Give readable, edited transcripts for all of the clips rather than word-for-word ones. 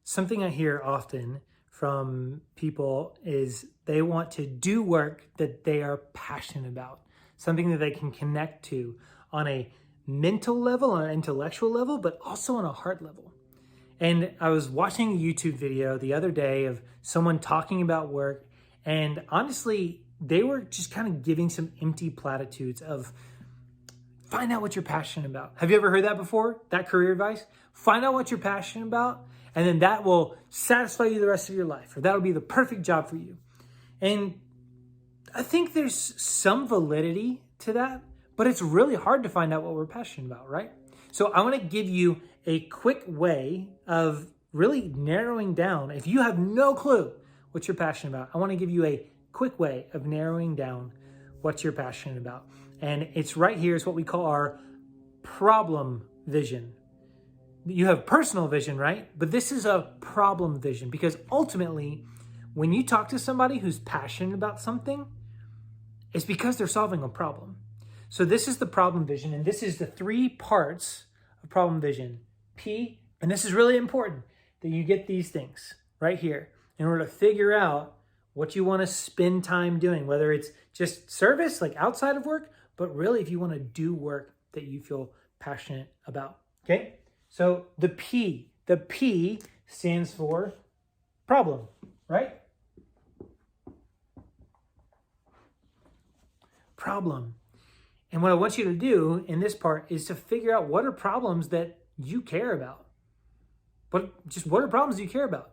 Something I hear often from people is they want to do work that they are passionate about, something that they can connect to on a mental level, on an intellectual level, but also on a heart level. And I was watching a YouTube video the other day of someone talking about work, and honestly, they were just kind of giving some empty platitudes of find out what you're passionate about. Have you ever heard that before? That career advice? Find out what you're passionate about, and then that will satisfy you the rest of your life, or that'll be the perfect job for you. And I think there's some validity to that, but it's really hard to find out what we're passionate about, right? So I want to give you a quick way of really narrowing down. If you have no clue what you're passionate about, I want to give you a quick way of narrowing down what you're passionate about. And it's right here is what we call our problem vision. You have personal vision, right? But this is a problem vision, because ultimately, when you talk to somebody who's passionate about something, it's because they're solving a problem. So this is the problem vision, and this is the 3 parts of problem vision. P, and this is really important that you get these things right here in order to figure out what you want to spend time doing, whether it's just service, like outside of work, but really if you want to do work that you feel passionate about, okay? So the P stands for problem, right? Problem. And what I want you to do in this part is to figure out what are problems that you care about. What are problems you care about?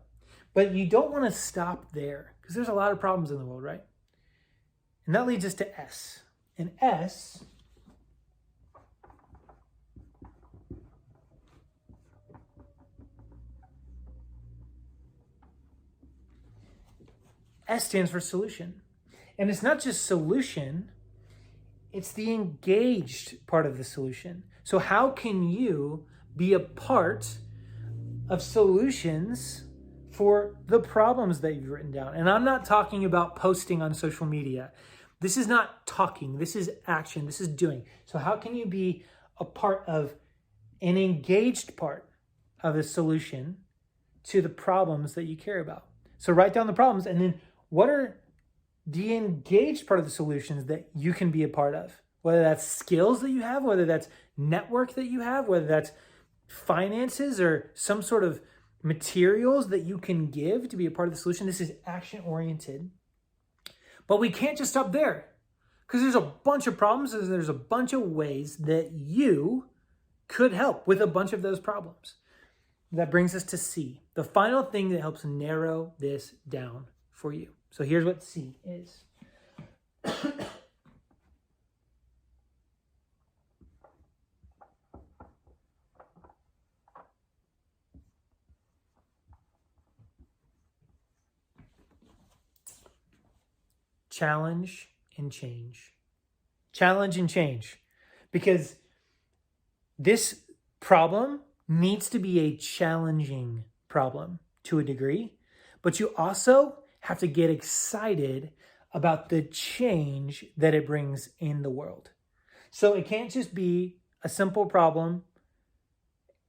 But you don't want to stop there, because there's a lot of problems in the world, right? And that leads us to S. And S stands for solution. And it's not just solution, it's the engaged part of the solution. So how can you be a part of solutions for the problems that you've written down? And I'm not talking about posting on social media. This is not talking, this is action, this is doing. So how can you be a part of an engaged part of the solution to the problems that you care about? So write down the problems, and then what are the engaged part of the solutions that you can be a part of? Whether that's skills that you have, whether that's network that you have, whether that's finances or some sort of materials that you can give to be a part of the solution. This is action oriented. But we can't just stop there, because there's a bunch of problems and there's a bunch of ways that you could help with a bunch of those problems. That brings us to C, the final thing that helps narrow this down for you. So here's what C is. Challenge and change. Challenge and change. Because this problem needs to be a challenging problem to a degree, but you also have to get excited about the change that it brings in the world. So it can't just be a simple problem.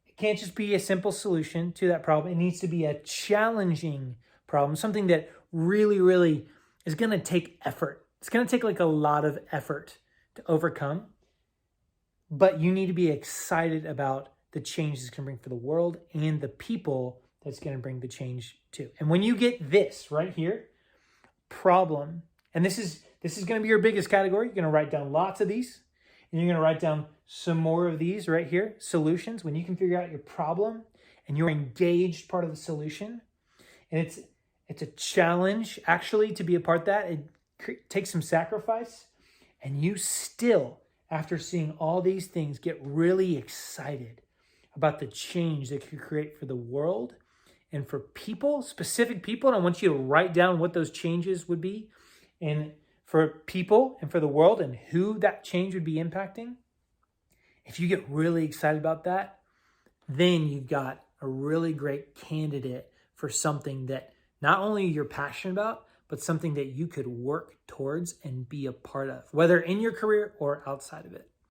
It can't just be a simple solution to that problem. It needs to be a challenging problem, something that really is going to take effort. It's going to take like a lot of effort to overcome, but you need to be excited about the change it's going to bring for the world and the people that's going to bring the change to. And when you get this right here, problem, and this is going to be your biggest category. You're going to write down lots of these, and you're going to write down some more of these right here, solutions. When you can figure out your problem and you're engaged part of the solution, and it's a challenge actually to be a part of that. It takes some sacrifice, and you still, after seeing all these things, get really excited about the change that could create for the world and for people, specific people. And I want you to write down what those changes would be, and for people and for the world, and who that change would be impacting. If you get really excited about that, then you've got a really great candidate for something that not only you're passionate about, but something that you could work towards and be a part of, whether in your career or outside of it.